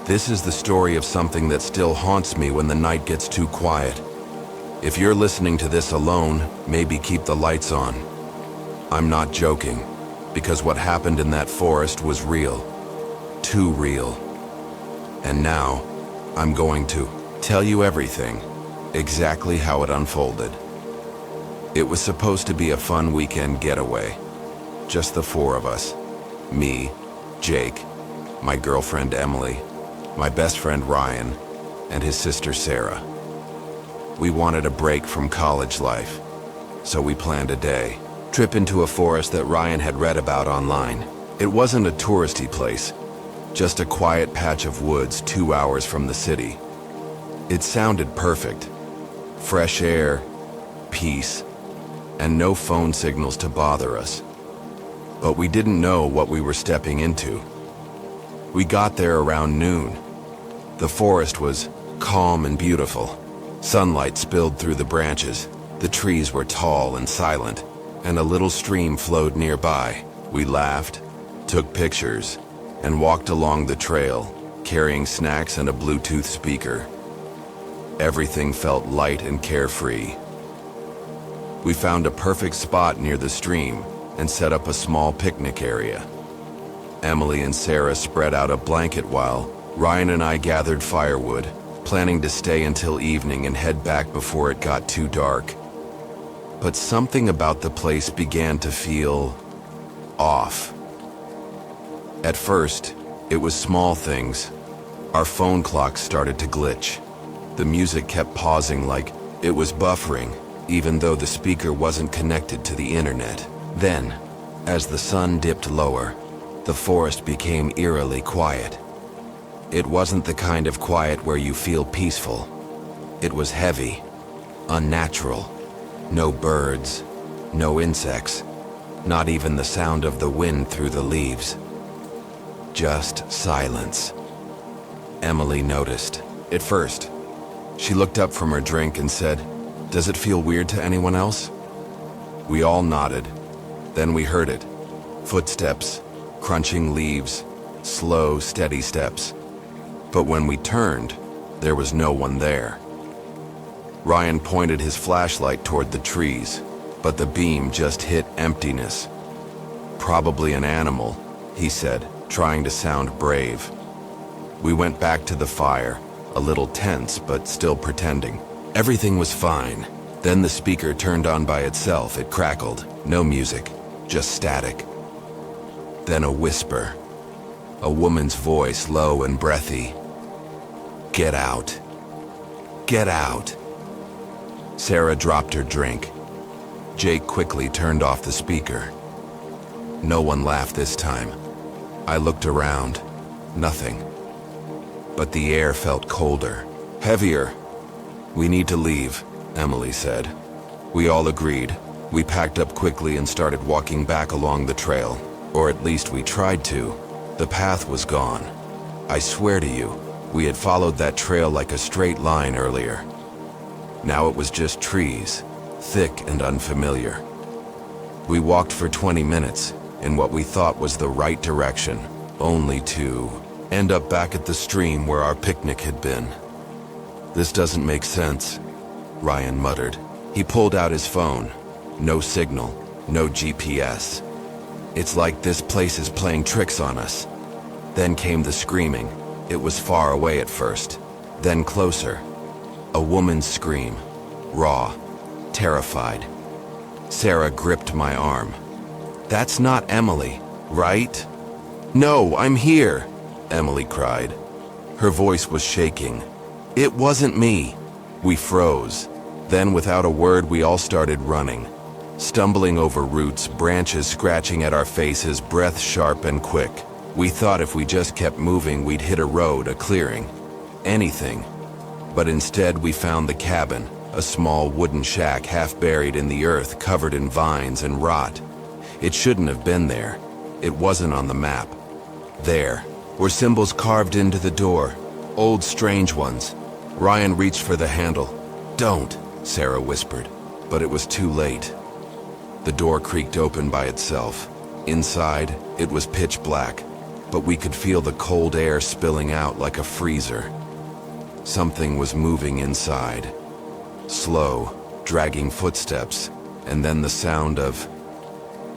This is the story of something that still haunts me when the night gets too quiet. If you're listening to this alone, maybe keep the lights on. I'm not joking, because what happened in that forest was real. Too real. And now, I'm going to tell you everything, exactly how it unfolded. It was supposed to be a fun weekend getaway. Just the four of us. Me, Jake, my girlfriend Emily, my best friend Ryan, and his sister Sarah. We wanted a break from college life, so we planned a day trip into a forest that Ryan had read about online. It wasn't a touristy place, just a quiet patch of woods 2 hours from the city. It sounded perfect. Fresh air, peace, and no phone signals to bother us. But we didn't know what we were stepping into. We got there around noon. The forest was calm and beautiful. Sunlight spilled through the branches. The trees were tall and silent, and a little stream flowed nearby. We laughed, took pictures, and walked along the trail, carrying snacks and a Bluetooth speaker. Everything felt light and carefree. We found a perfect spot near the stream and set up a small picnic area. Emily and Sarah spread out a blanket while Ryan and I gathered firewood, planning to stay until evening and head back before it got too dark. But something about the place began to feel off. At first, it was small things. Our phone clock started to glitch. The music kept pausing like it was buffering, even though the speaker wasn't connected to the internet. Then, as the sun dipped lower, the forest became eerily quiet. It wasn't the kind of quiet where you feel peaceful. It was heavy, unnatural. No birds, no insects, not even the sound of the wind through the leaves. Just silence. Emily noticed. At first, she looked up from her drink and said, "Does it feel weird to anyone else?" We all nodded. Then we heard it. Footsteps, crunching leaves, slow, steady steps. But when we turned, there was no one there. Ryan pointed his flashlight toward the trees, but the beam just hit emptiness. "Probably an animal," he said, trying to sound brave. We went back to the fire, a little tense but still pretending. Everything was fine. Then the speaker turned on by itself. It crackled. No music, just static. Then a whisper. A woman's voice, low and breathy. "Get out. Get out." Sarah dropped her drink. Jake quickly turned off the speaker. No one laughed this time. I looked around. Nothing. But the air felt colder, heavier. "We need to leave," Emily said. We all agreed. We packed up quickly and started walking back along the trail. Or at least we tried to. The path was gone. I swear to you, we had followed that trail like a straight line earlier. Now it was just trees, thick and unfamiliar. We walked for 20 minutes in what we thought was the right direction, only to end up back at the stream where our picnic had been. "This doesn't make sense," Ryan muttered. He pulled out his phone. No signal, no GPS. "It's like this place is playing tricks on us." Then came the screaming. It was far away at first, then closer. A woman's scream, raw, terrified. Sarah gripped my arm. "That's not Emily, right?" "No, I'm here," Emily cried. Her voice was shaking. "It wasn't me." We froze. Then without a word we all started running, stumbling over roots, branches scratching at our faces, breath sharp and quick. We thought if we just kept moving we'd hit a road, a clearing, anything. But instead we found the cabin, a small wooden shack half buried in the earth, covered in vines and rot. It shouldn't have been there. It wasn't on the map. There were symbols carved into the door, old strange ones. Ryan reached for the handle. "Don't," Sarah whispered, but it was too late. The door creaked open by itself. Inside, it was pitch black. but we could feel the cold air spilling out like a freezer. Something was moving inside. Slow, dragging footsteps, and then the sound of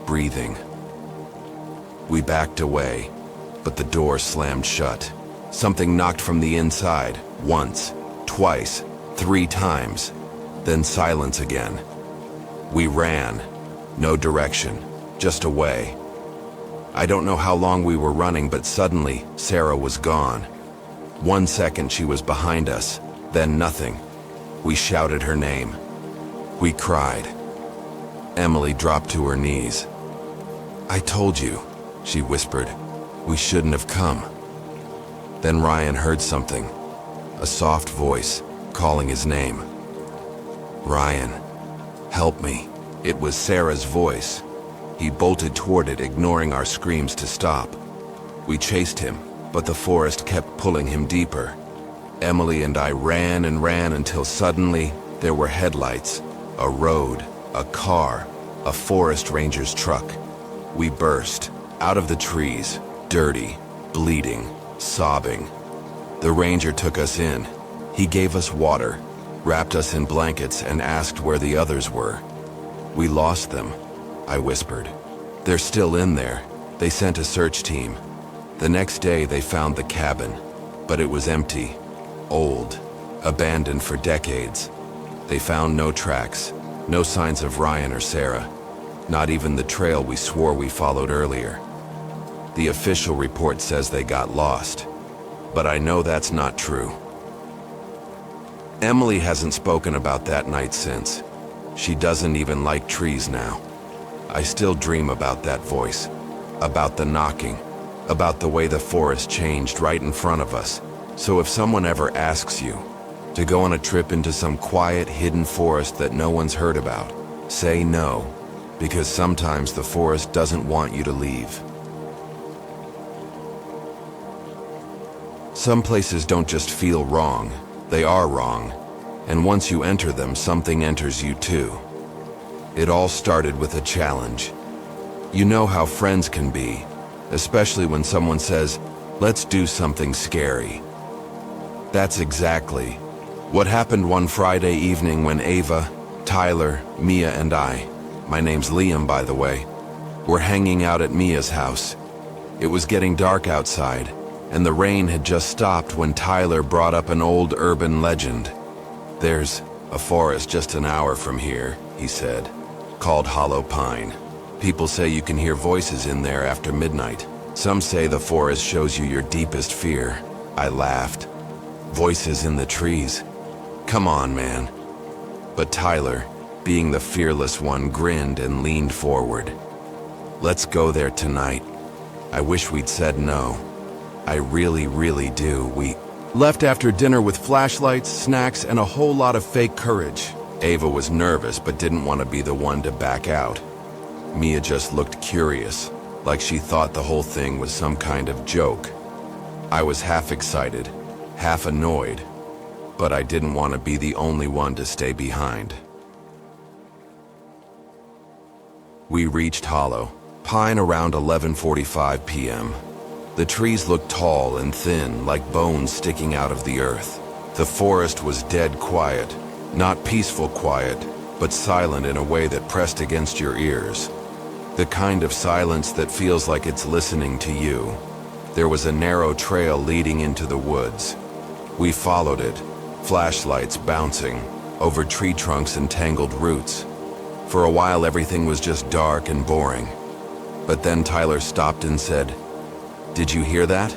breathing. We backed away, but the door slammed shut. Something knocked from the inside, once, twice, 3 times, then silence again. We ran, no direction, just away. I don't know how long we were running, but suddenly, Sarah was gone. 1 second she was behind us, then nothing. We shouted her name. We cried. Emily dropped to her knees. "I told you," she whispered. "We shouldn't have come." Then Ryan heard something, a soft voice calling his name. "Ryan, help me." It was Sarah's voice. He bolted toward it, ignoring our screams to stop. We chased him, but the forest kept pulling him deeper. Emily and I ran and ran until suddenly there were headlights, a road, a car, a forest ranger's truck. We burst out of the trees, dirty, bleeding, sobbing. The ranger took us in. He gave us water, wrapped us in blankets, and asked where the others were. "We lost them," I whispered. "They're still in there. They sent a search team." The next day they found the cabin, but it was empty, old, abandoned for decades. They found no tracks, no signs of Ryan or Sarah, not even the trail we swore we followed earlier. The official report says they got lost, but I know that's not true. Emily hasn't spoken about that night since. She doesn't even like trees now. I still dream about that voice, about the knocking, about the way the forest changed right in front of us. So if someone ever asks you to go on a trip into some quiet, hidden forest that no one's heard about, say no, because sometimes the forest doesn't want you to leave. Some places don't just feel wrong, they are wrong. And once you enter them, something enters you too. It all started with a challenge. You know how friends can be, especially when someone says, "Let's do something scary." That's exactly what happened one Friday evening when Ava, Tyler, Mia, and my name's Liam by the way, were hanging out at Mia's house. It was getting dark outside, and the rain had just stopped when Tyler brought up an old urban legend. "There's a forest just an hour from here," he said, "called Hollow Pine. People say you can hear voices in there after midnight. Some say the forest shows you your deepest fear." I laughed. "Voices in the trees? Come on, man." But Tyler, being the fearless one, grinned and leaned forward. "Let's go there tonight." I wish we'd said no. I really, really do. We left after dinner with flashlights, snacks, and a whole lot of fake courage. Ava was nervous but didn't want to be the one to back out. Mia just looked curious, like she thought the whole thing was some kind of joke. I was half excited, half annoyed, but I didn't want to be the only one to stay behind. We reached Hollow Pine around 11:45 p.m. The trees looked tall and thin, like bones sticking out of the earth. The forest was dead quiet, not peaceful quiet, but silent in a way that pressed against your ears. The kind of silence that feels like it's listening to you. There was a narrow trail leading into the woods. We followed it, flashlights bouncing, over tree trunks and tangled roots. For a while everything was just dark and boring. But then Tyler stopped and said, "Did you hear that?"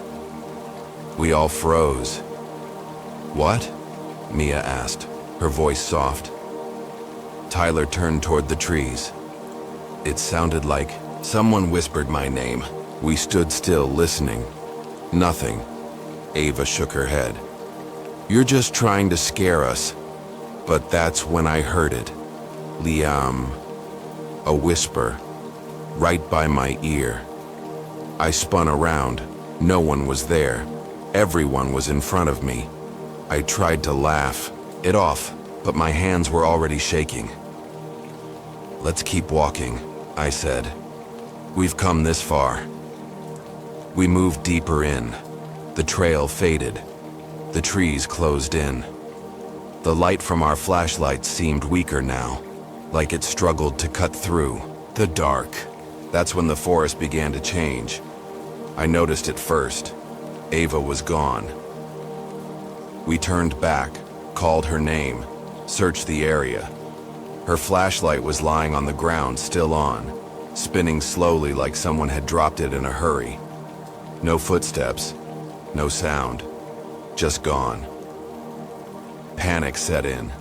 We all froze. "What?" Mia asked, her voice soft. Tyler turned toward the trees. It sounded like someone whispered my name. We stood still, listening. Nothing. Ava shook her head. "You're just trying to scare us." But that's when I heard it. Liam. A whisper, right by my ear. I spun around. No one was there. Everyone was in front of me. I tried to laugh it off, but my hands were already shaking. "Let's keep walking," I said. "We've come this far." We moved deeper in. The trail faded. The trees closed in. The light from our flashlights seemed weaker now, like it struggled to cut through the dark. That's when the forest began to change. I noticed it first. Ava was gone. We turned back, called her name, searched the area. Her flashlight was lying on the ground, still on, spinning slowly like someone had dropped it in a hurry. No footsteps, no sound, just gone. Panic set in.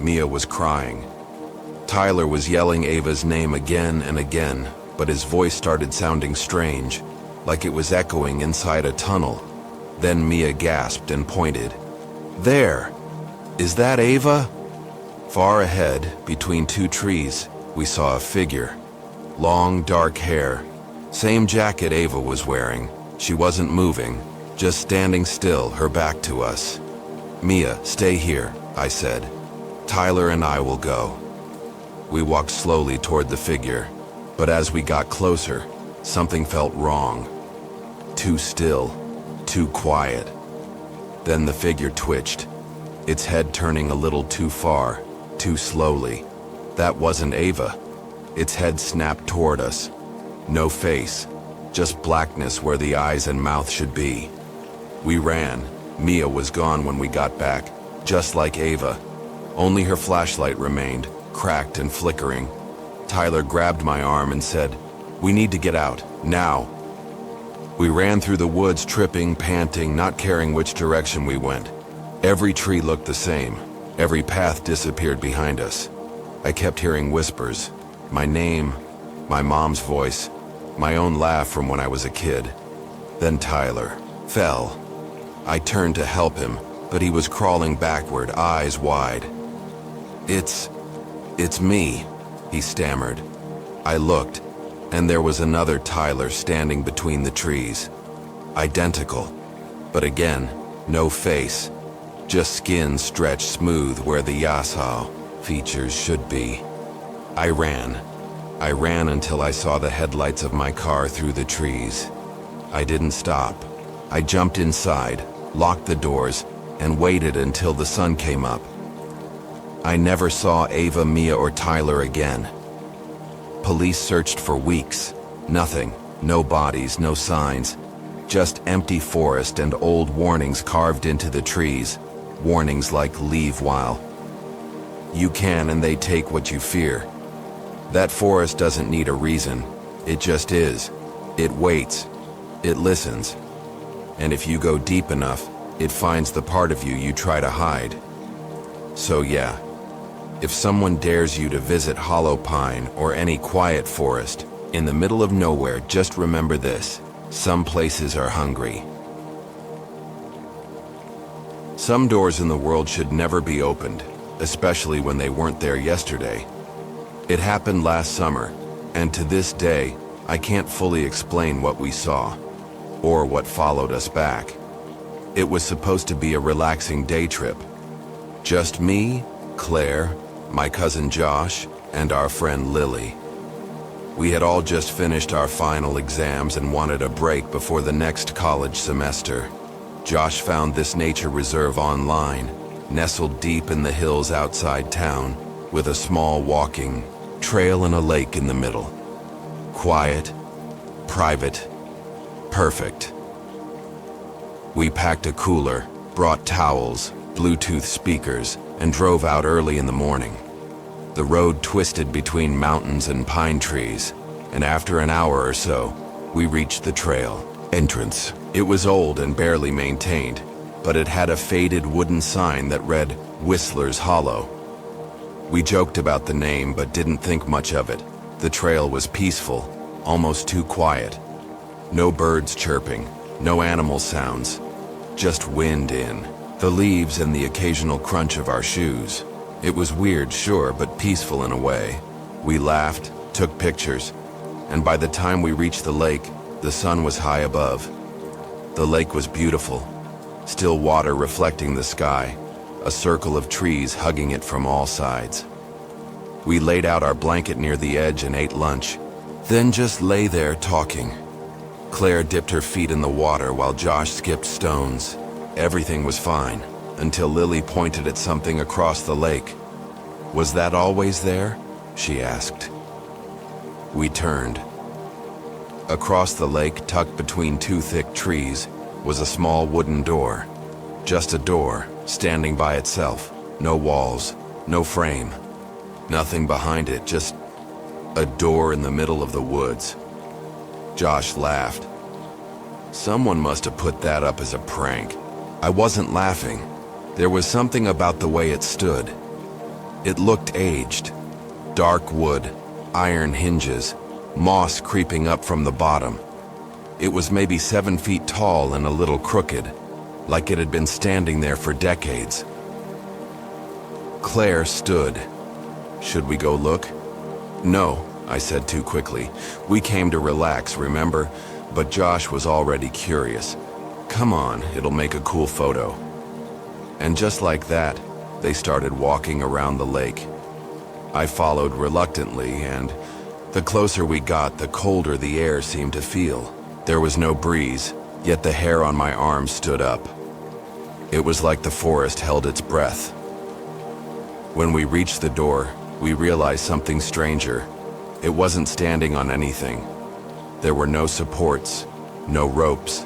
Mia was crying. Tyler was yelling Ava's name again and again, but his voice started sounding strange, like it was echoing inside a tunnel. Then Mia gasped and pointed. "There! Is that Ava?" Far ahead, between two trees, we saw a figure. Long, dark hair. Same jacket Ava was wearing. She wasn't moving, just standing still, her back to us. "Mia, stay here," I said. "Tyler and I will go." We walked slowly toward the figure, but as we got closer, something felt wrong. Too still, too quiet. Then the figure twitched, its head turning a little too far, too slowly. That wasn't Ava. Its head snapped toward us. No face, just blackness where the eyes and mouth should be. We ran. Mia was gone when we got back, just like Ava. Only her flashlight remained, cracked and flickering. Tyler grabbed my arm and said, "We need to get out, now." We ran through the woods, tripping, panting, not caring which direction we went. Every tree looked the same. Every path disappeared behind us. I kept hearing whispers. My name, my mom's voice, my own laugh from when I was a kid. Then Tyler fell. I turned to help him, but he was crawling backward, eyes wide. It's me," he stammered. I looked, and there was another Tyler standing between the trees. Identical, but again, no face, just skin stretched smooth where the Yasao features should be. I ran until I saw the headlights of my car through the trees. I didn't stop. I jumped inside, locked the doors, and waited until the sun came up. I never saw Ava, Mia, or Tyler again. Police searched for weeks. Nothing. No bodies, no signs. Just empty forest and old warnings carved into the trees. Warnings like leave while you can, and they take what you fear. That forest doesn't need a reason. It just is. It waits. It listens. And if you go deep enough, it finds the part of you you try to hide. So yeah, if someone dares you to visit Hollow Pine or any quiet forest in the middle of nowhere, just remember this: some places are hungry. Some doors in the world should never be opened, especially when they weren't there yesterday. It happened last summer, and to this day, I can't fully explain what we saw, or what followed us back. It was supposed to be a relaxing day trip. Just me, Claire, my cousin Josh, and our friend Lily. We had all just finished our final exams and wanted a break before the next college semester. Josh found this nature reserve online, nestled deep in the hills outside town, with a small walking trail and a lake in the middle. Quiet, private, perfect. We packed a cooler, brought towels, Bluetooth speakers, and drove out early in the morning. The road twisted between mountains and pine trees, and after an hour or so, we reached the trail entrance. It was old and barely maintained, but it had a faded wooden sign that read Whistler's Hollow. We joked about the name but didn't think much of it. The trail was peaceful, almost too quiet. No birds chirping, no animal sounds, just wind in the leaves and the occasional crunch of our shoes. It was weird, sure, but peaceful in a way. We laughed, took pictures, and by the time we reached the lake, the sun was high above. The lake was beautiful, still water reflecting the sky, a circle of trees hugging it from all sides. We laid out our blanket near the edge and ate lunch, then just lay there talking. Claire dipped her feet in the water while Josh skipped stones. Everything was fine, until Lily pointed at something across the lake. "Was that always there?" she asked. We turned. Across the lake, tucked between two thick trees, was a small wooden door. Just a door, standing by itself. No walls, no frame. Nothing behind it, just a door in the middle of the woods. Josh laughed. Someone must have put that up as a prank. I wasn't laughing. There was something about the way it stood. It looked aged. Dark wood, iron hinges, moss creeping up from the bottom. It was maybe 7 feet tall and a little crooked, like it had been standing there for decades. Claire stood. "Should we go look?" "No," I said too quickly. "We came to relax, remember?" But Josh was already curious. "Come on, it'll make a cool photo." And just like that, they started walking around the lake. I followed reluctantly, and the closer we got, the colder the air seemed to feel. There was no breeze, yet the hair on my arm stood up. It was like the forest held its breath. When we reached the door, we realized something stranger. It wasn't standing on anything. There were no supports, no ropes.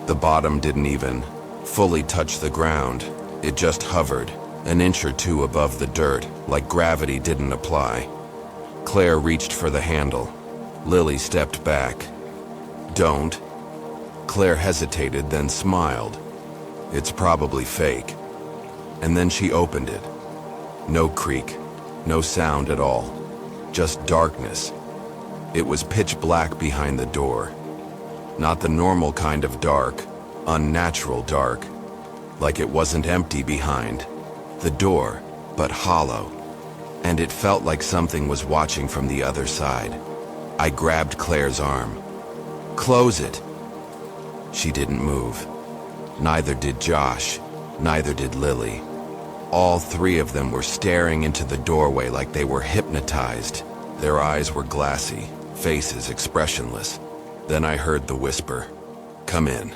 The bottom didn't even fully touch the ground. It just hovered, an inch or two above the dirt, like gravity didn't apply. Claire reached for the handle. Lily stepped back. "Don't." Claire hesitated, then smiled. "It's probably fake." And then she opened it. No creak, no sound at all, just darkness. It was pitch black behind the door. Not the normal kind of dark, unnatural dark. Like it wasn't empty behind the door, but hollow. And it felt like something was watching from the other side. I grabbed Claire's arm. "Close it." She didn't move. Neither did Josh, neither did Lily. All three of them were staring into the doorway like they were hypnotized. Their eyes were glassy, faces expressionless. Then I heard the whisper, "Come in."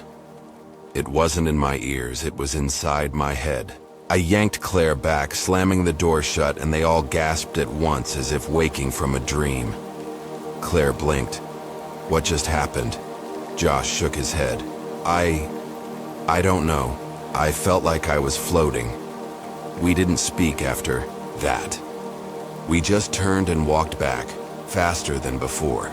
It wasn't in my ears, it was inside my head. I yanked Claire back, slamming the door shut, and they all gasped at once as if waking from a dream. Claire blinked. "What just happened?" Josh shook his head. I don't know. I felt like I was floating." We didn't speak after that. We just turned and walked back, faster than before.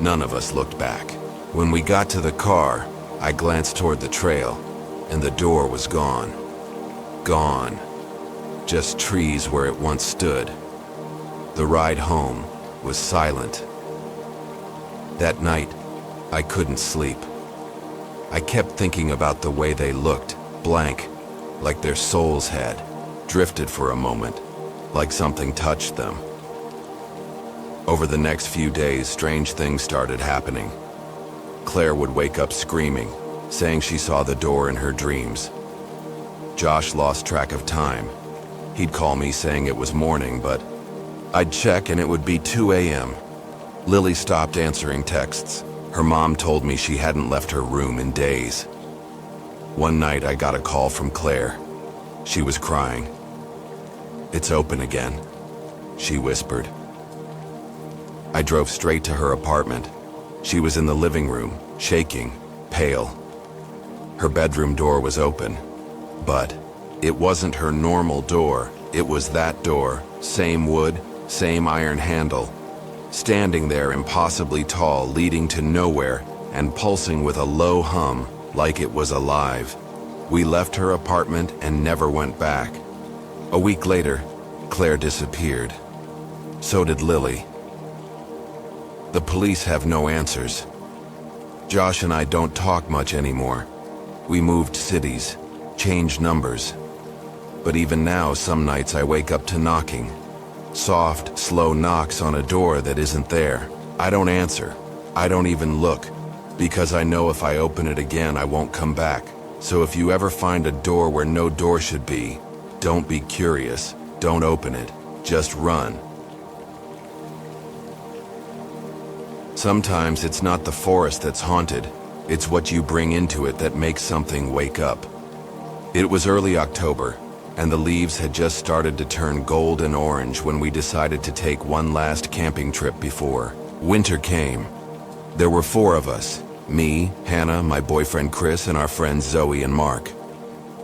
None of us looked back. When we got to the car, I glanced toward the trail, and the door was gone. Gone. Just trees where it once stood. The ride home was silent. That night, I couldn't sleep. I kept thinking about the way they looked, blank, like their souls had drifted for a moment, like something touched them. Over the next few days, strange things started happening. Claire would wake up screaming, saying she saw the door in her dreams. Josh lost track of time. He'd call me saying it was morning, but I'd check and it would be 2 a.m. Lily stopped answering texts. Her mom told me she hadn't left her room in days. One night I got a call from Claire. She was crying. "It's open again," she whispered. I drove straight to her apartment. She was in the living room, shaking, pale. Her bedroom door was open, but it wasn't her normal door. It was that door, same wood, same iron handle, standing there impossibly tall, leading to nowhere, and pulsing with a low hum, like it was alive. We left her apartment and never went back. A week later, Claire disappeared. So did Lily. The police have no answers. Josh and I don't talk much anymore. We moved cities, changed numbers. But even now, some nights I wake up to knocking. Soft, slow knocks on a door that isn't there. I don't answer. I don't even look, because I know if I open it again, I won't come back. So if you ever find a door where no door should be, don't be curious. Don't open it. Just run. Sometimes it's not the forest that's haunted, it's what you bring into it that makes something wake up. It was early October, and the leaves had just started to turn gold and orange when we decided to take one last camping trip before winter came. There were 4 of us: me, Hannah, my boyfriend Chris, and our friends Zoe and Mark.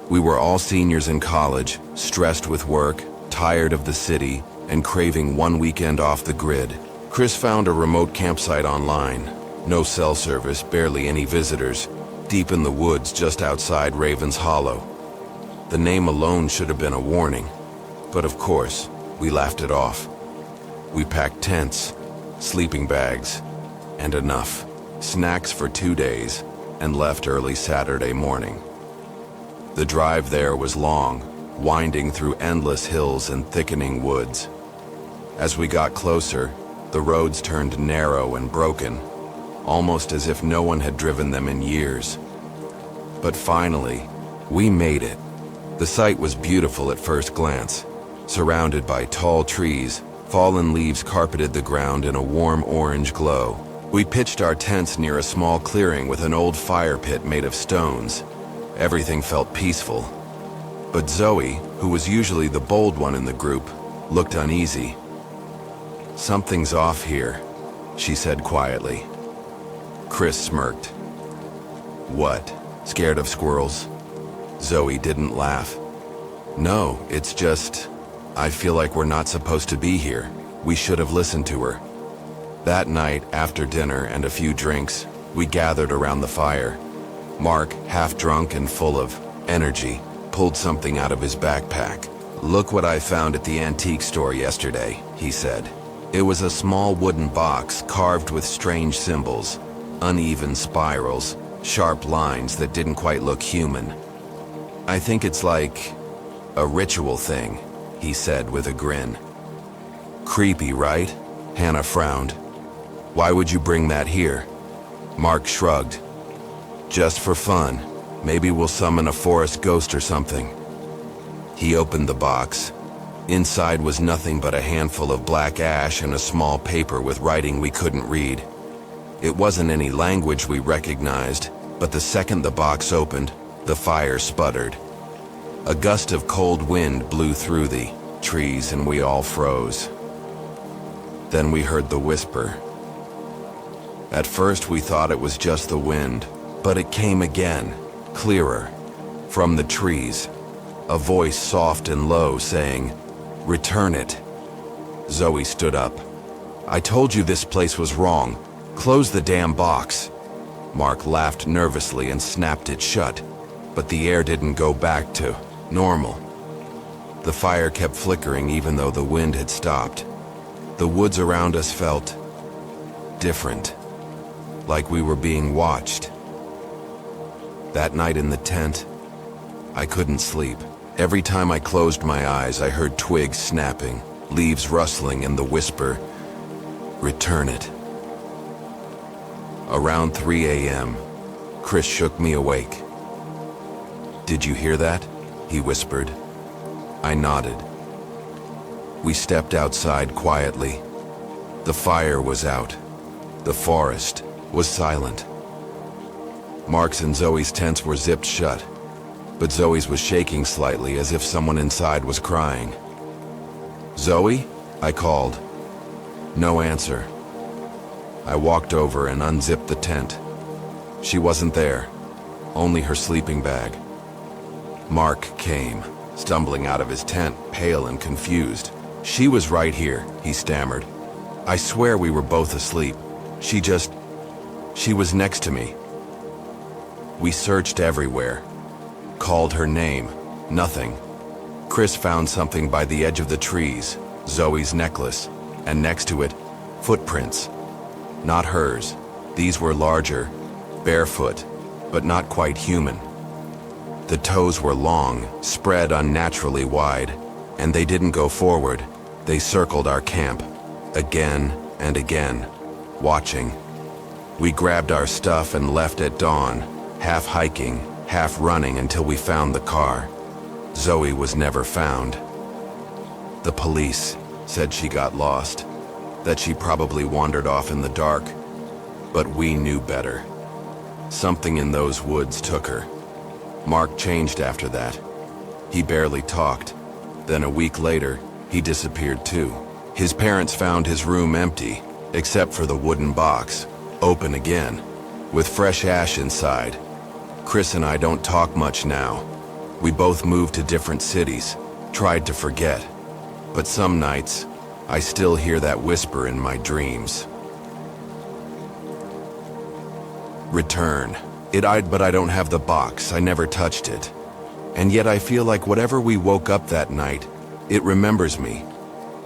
We were all seniors in college, stressed with work, tired of the city, and craving one weekend off the grid. Chris found a remote campsite online. No cell service, barely any visitors, deep in the woods just outside Raven's Hollow. The name alone should have been a warning, but of course, we laughed it off. We packed tents, sleeping bags, and enough snacks for 2 days, and left early Saturday morning. The drive there was long, winding through endless hills and thickening woods. As we got closer, the roads turned narrow and broken, almost as if no one had driven them in years. But finally, we made it. The site was beautiful at first glance. Surrounded by tall trees, fallen leaves carpeted the ground in a warm orange glow. We pitched our tents near a small clearing with an old fire pit made of stones. Everything felt peaceful. But Zoe, who was usually the bold one in the group, looked uneasy. "Something's off here," she said quietly. Chris smirked. "What? Scared of squirrels?" Zoe didn't laugh. "No, it's just, I feel like we're not supposed to be here. We should have listened to her." That night, after dinner and a few drinks, we gathered around the fire. Mark, half drunk and full of energy, pulled something out of his backpack. "Look what I found at the antique store yesterday," he said. It was a small wooden box carved with strange symbols, uneven spirals, sharp lines that didn't quite look human. "I think it's like a ritual thing," he said with a grin. "Creepy, right?" Hannah frowned. "Why would you bring that here?" Mark shrugged. "Just for fun. Maybe we'll summon a forest ghost or something." He opened the box. Inside was nothing but a handful of black ash and a small paper with writing we couldn't read. It wasn't any language we recognized, but the second the box opened, the fire sputtered. A gust of cold wind blew through the trees and we all froze. Then we heard the whisper. At first we thought it was just the wind, but it came again, clearer, from the trees. A voice soft and low saying, "Return it." Zoe stood up. "I told you this place was wrong. Close the damn box." Mark laughed nervously and snapped it shut, but the air didn't go back to normal. The fire kept flickering even though the wind had stopped. The woods around us felt different, like we were being watched. That night in the tent, I couldn't sleep. Every time I closed my eyes, I heard twigs snapping, leaves rustling, and the whisper, "Return it." Around 3 a.m., Chris shook me awake. "Did you hear that?" he whispered. I nodded. We stepped outside quietly. The fire was out. The forest was silent. Mark's and Zoe's tents were zipped shut, but Zoe's was shaking slightly as if someone inside was crying. "Zoe?" I called. No answer. I walked over and unzipped the tent. She wasn't there, only her sleeping bag. Mark came, stumbling out of his tent, pale and confused. "She was right here," he stammered. "I swear we were both asleep. She was next to me." We searched everywhere, called her name, nothing. Chris found something by the edge of the trees, Zoe's necklace, and next to it, footprints. Not hers. These were larger, barefoot, but not quite human. The toes were long, spread unnaturally wide, and they didn't go forward. They circled our camp, again and again, watching. We grabbed our stuff and left at dawn, half hiking, half running until we found the car. Zoe was never found. The police said she got lost, that she probably wandered off in the dark, But we knew better. Something in those woods took her. Mark changed after that. He barely talked. Then a week later, he disappeared too. His parents found his room empty, except for the wooden box, open again, with fresh ash inside. Chris and I don't talk much now. We both moved to different cities, tried to forget. But some nights, I still hear that whisper in my dreams. Return. But I don't have the box. I never touched it. And yet I feel like whatever we woke up that night, it remembers me.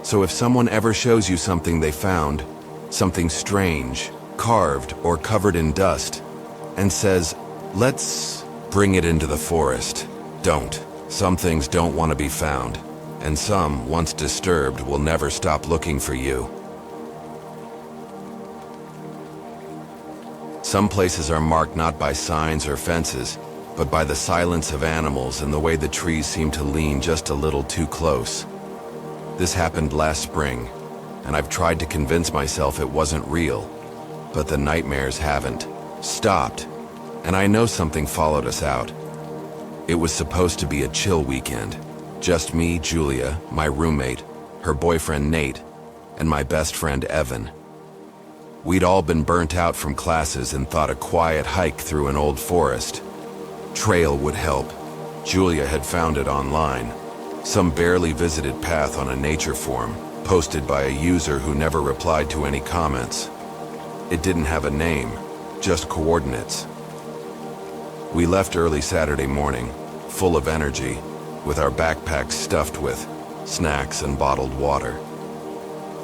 So if someone ever shows you something they found, something strange, carved or covered in dust, and says, "Let's bring it into the forest," don't. Some things don't want to be found, and some, once disturbed, will never stop looking for you. Some places are marked not by signs or fences, but by the silence of animals and the way the trees seem to lean just a little too close. This happened last spring, and I've tried to convince myself it wasn't real, but the nightmares haven't stopped, and I know something followed us out. It was supposed to be a chill weekend. Just me, Julia, my roommate, her boyfriend Nate, and my best friend Evan. We'd all been burnt out from classes and thought a quiet hike through an old forest trail would help. Julia had found it online, some barely visited path on a nature forum, posted by a user who never replied to any comments. It didn't have a name, just coordinates. We left early Saturday morning, full of energy, with our backpacks stuffed with snacks and bottled water.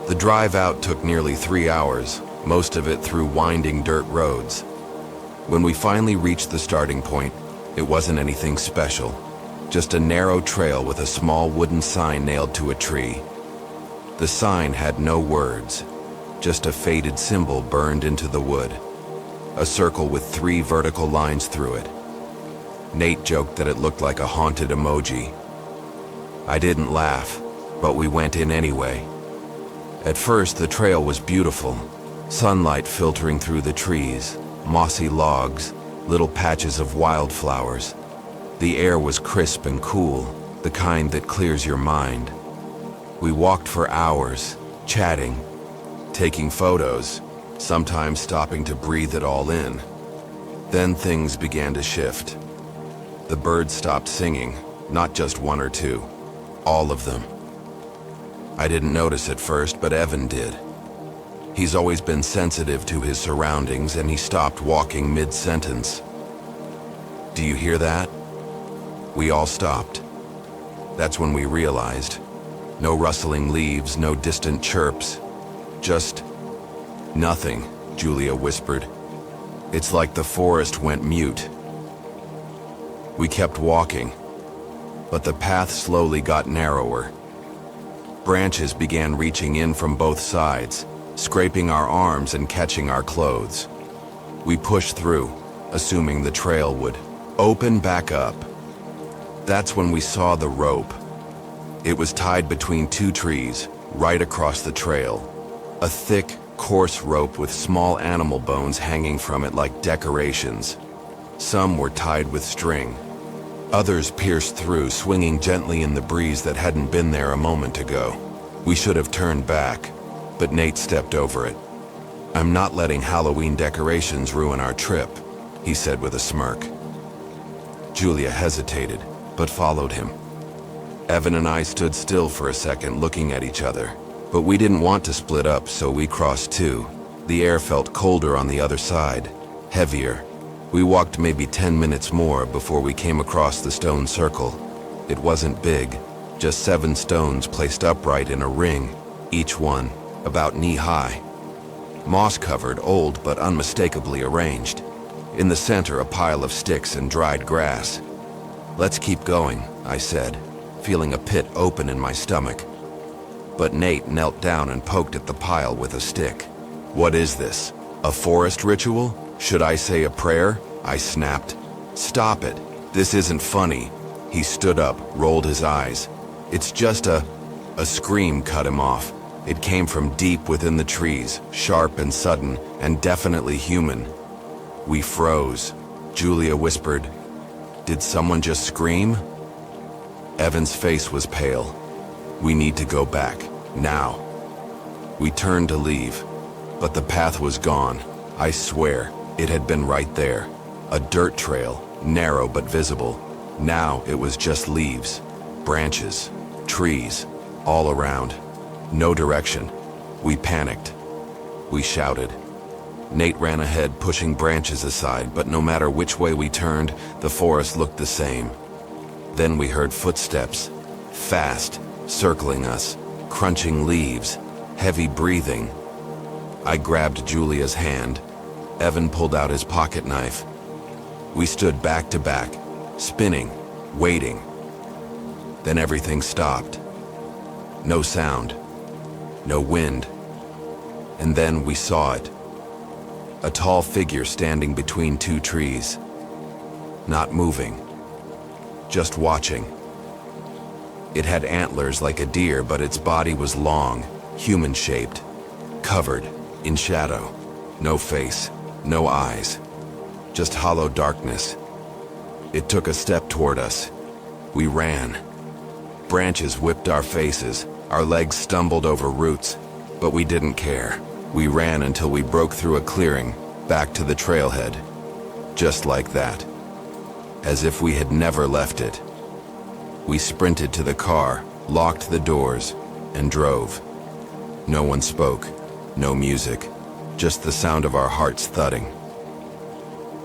The drive out took nearly 3 hours, most of it through winding dirt roads. When we finally reached the starting point, it wasn't anything special, just a narrow trail with a small wooden sign nailed to a tree. The sign had no words, just a faded symbol burned into the wood, a circle with 3 vertical lines through it. Nate joked that it looked like a haunted emoji. I didn't laugh, but we went in anyway. At first, the trail was beautiful, sunlight filtering through the trees, mossy logs, little patches of wildflowers. The air was crisp and cool, the kind that clears your mind. We walked for hours, chatting, taking photos, sometimes stopping to breathe it all in. Then things began to shift. The birds stopped singing, not just one or two, all of them. I didn't notice at first, but Evan did. He's always been sensitive to his surroundings, and he stopped walking mid-sentence. "Do you hear that?" We all stopped. That's when we realized. No rustling leaves, no distant chirps. Just nothing, Julia whispered. It's like the forest went mute. We kept walking, but the path slowly got narrower. Branches began reaching in from both sides, scraping our arms and catching our clothes. We pushed through, assuming the trail would open back up. That's when we saw the rope. It was tied between 2 trees, right across the trail. A thick, coarse rope with small animal bones hanging from it like decorations. Some were tied with string. Others pierced through, swinging gently in the breeze that hadn't been there a moment ago. We should have turned back, but Nate stepped over it. "I'm not letting Halloween decorations ruin our trip," he said with a smirk. Julia hesitated, but followed him. Evan and I stood still for a second, looking at each other. But we didn't want to split up, so we crossed too. The air felt colder on the other side, heavier. We walked maybe 10 minutes more before we came across the stone circle. It wasn't big, just 7 stones placed upright in a ring, each one about knee-high. Moss-covered, old, but unmistakably arranged. In the center, a pile of sticks and dried grass. "Let's keep going," I said, feeling a pit open in my stomach. But Nate knelt down and poked at the pile with a stick. "What is this? A forest ritual? Should I say a prayer?" I snapped. "Stop it. This isn't funny." He stood up, rolled his eyes. "It's just a scream cut him off. It came from deep within the trees, sharp and sudden, and definitely human. We froze. Julia whispered, "Did someone just scream?" Evan's face was pale. "We need to go back, now." We turned to leave, but the path was gone. I swear, it had been right there. A dirt trail, narrow but visible. Now it was just leaves, branches, trees, all around. No direction. We panicked. We shouted. Nate ran ahead, pushing branches aside, but no matter which way we turned, the forest looked the same. Then we heard footsteps, fast, circling us, crunching leaves, heavy breathing. I grabbed Julia's hand. Evan pulled out his pocket knife. We stood back to back, spinning, waiting. Then everything stopped. No sound, no wind. And then we saw it. A tall figure standing between two trees. Not moving, just watching. It had antlers like a deer, but its body was long, human-shaped, covered in shadow. No face, no eyes, just hollow darkness. It took a step toward us. We ran. Branches whipped our faces, our legs stumbled over roots, but we didn't care. We ran until we broke through a clearing, back to the trailhead. Just like that. As if we had never left it. We sprinted to the car, locked the doors, and drove. No one spoke, no music, just the sound of our hearts thudding.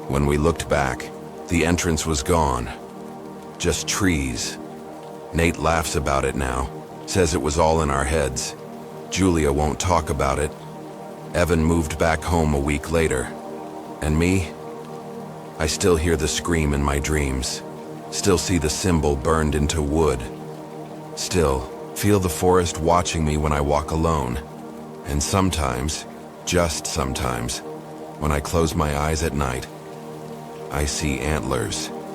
When we looked back, the entrance was gone. Just trees. Nate laughs about it now, says it was all in our heads. Julia won't talk about it. Evan moved back home a week later. And me? I still hear the scream in my dreams. Still see the symbol burned into wood. Still feel the forest watching me when I walk alone. And sometimes, just sometimes, when I close my eyes at night, I see antlers.